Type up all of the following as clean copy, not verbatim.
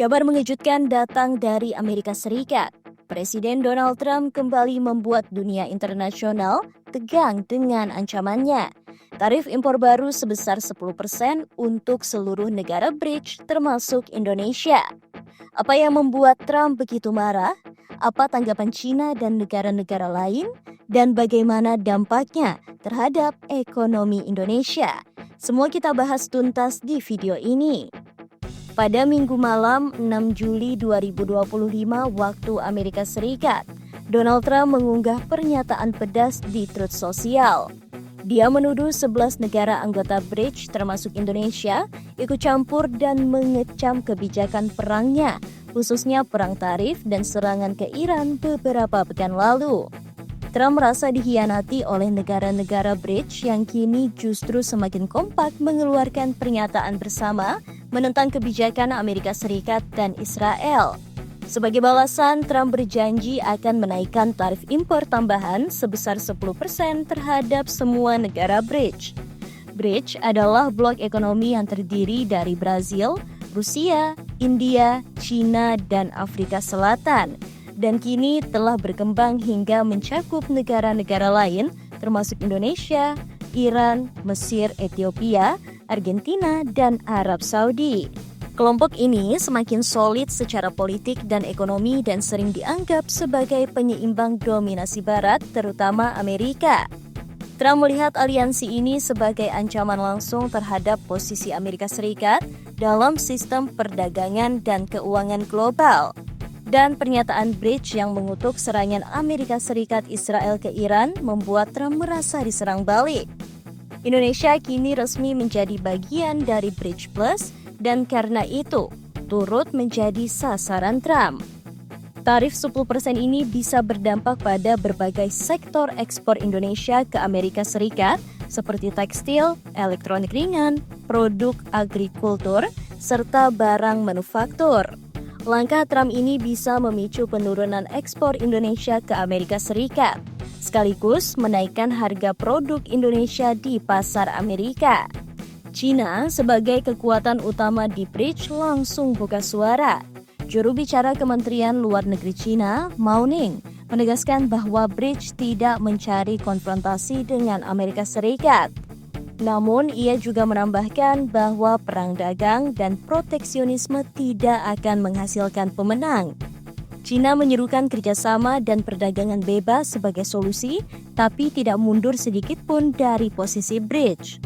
Kabar mengejutkan datang dari Amerika Serikat. Presiden Donald Trump kembali membuat dunia internasional tegang dengan ancamannya. Tarif impor baru sebesar 10% untuk seluruh negara BRICS termasuk Indonesia. Apa yang membuat Trump begitu marah? Apa tanggapan China dan negara-negara lain? Dan bagaimana dampaknya terhadap ekonomi Indonesia? Semua kita bahas tuntas di video ini. Pada Minggu malam 6 Juli 2025 waktu Amerika Serikat, Donald Trump mengunggah pernyataan pedas di Truth Social. Dia menuduh 11 negara anggota BRICS termasuk Indonesia ikut campur dan mengecam kebijakan perangnya, khususnya perang tarif dan serangan ke Iran beberapa pekan lalu. Trump merasa dikhianati oleh negara-negara BRICS yang kini justru semakin kompak mengeluarkan pernyataan bersama menentang kebijakan Amerika Serikat dan Israel. Sebagai balasan, Trump berjanji akan menaikkan tarif impor tambahan sebesar 10% terhadap semua negara BRICS. BRICS adalah blok ekonomi yang terdiri dari Brazil, Rusia, India, China, dan Afrika Selatan. Dan kini telah berkembang hingga mencakup negara-negara lain termasuk Indonesia, Iran, Mesir, Ethiopia, Argentina, dan Arab Saudi. Kelompok ini semakin solid secara politik dan ekonomi dan sering dianggap sebagai penyeimbang dominasi Barat, terutama Amerika. Trump melihat aliansi ini sebagai ancaman langsung terhadap posisi Amerika Serikat dalam sistem perdagangan dan keuangan global. Dan pernyataan BRICS yang mengutuk serangan Amerika Serikat Israel ke Iran membuat Trump merasa diserang balik. Indonesia kini resmi menjadi bagian dari BRICS Plus dan karena itu turut menjadi sasaran Trump. Tarif 10% ini bisa berdampak pada berbagai sektor ekspor Indonesia ke Amerika Serikat seperti tekstil, elektronik ringan, produk agrikultur, serta barang manufaktur. Langkah Trump ini bisa memicu penurunan ekspor Indonesia ke Amerika Serikat, sekaligus menaikkan harga produk Indonesia di pasar Amerika. China sebagai kekuatan utama di BRICS langsung buka suara. Juru bicara Kementerian Luar Negeri China, Mao Ning, menegaskan bahwa BRICS tidak mencari konfrontasi dengan Amerika Serikat. Namun, ia juga menambahkan bahwa perang dagang dan proteksionisme tidak akan menghasilkan pemenang. China menyerukan kerjasama dan perdagangan bebas sebagai solusi, tapi tidak mundur sedikit pun dari posisi BRICS.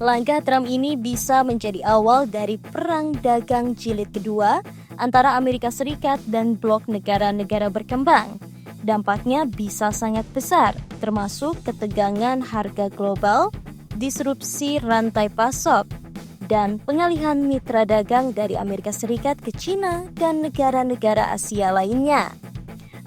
Langkah Trump ini bisa menjadi awal dari perang dagang jilid kedua antara Amerika Serikat dan blok negara-negara berkembang. Dampaknya bisa sangat besar, termasuk ketegangan harga global, disrupsi rantai pasok, dan pengalihan mitra dagang dari Amerika Serikat ke China dan negara-negara Asia lainnya.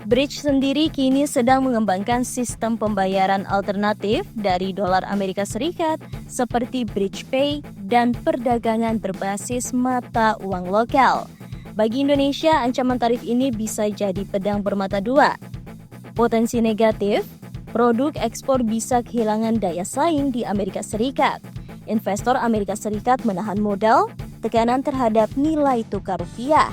BRICS sendiri kini sedang mengembangkan sistem pembayaran alternatif dari dolar Amerika Serikat seperti Bridge Pay dan perdagangan berbasis mata uang lokal. Bagi Indonesia, ancaman tarif ini bisa jadi pedang bermata dua. Potensi negatif, produk ekspor bisa kehilangan daya saing di Amerika Serikat. Investor Amerika Serikat menahan modal, tekanan terhadap nilai tukar rupiah.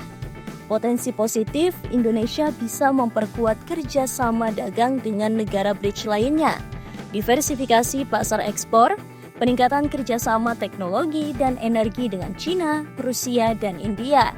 Potensi positif, Indonesia bisa memperkuat kerjasama dagang dengan negara BRICS lainnya. Diversifikasi pasar ekspor, peningkatan kerjasama teknologi dan energi dengan China, Rusia, dan India.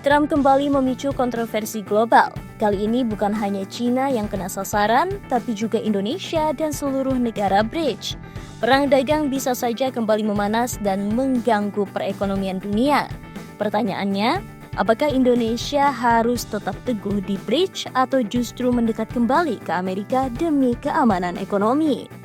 Trump kembali memicu kontroversi global. Kali ini bukan hanya China yang kena sasaran, tapi juga Indonesia dan seluruh negara BRICS. Perang dagang bisa saja kembali memanas dan mengganggu perekonomian dunia. Pertanyaannya, apakah Indonesia harus tetap teguh di BRICS atau justru mendekat kembali ke Amerika demi keamanan ekonomi?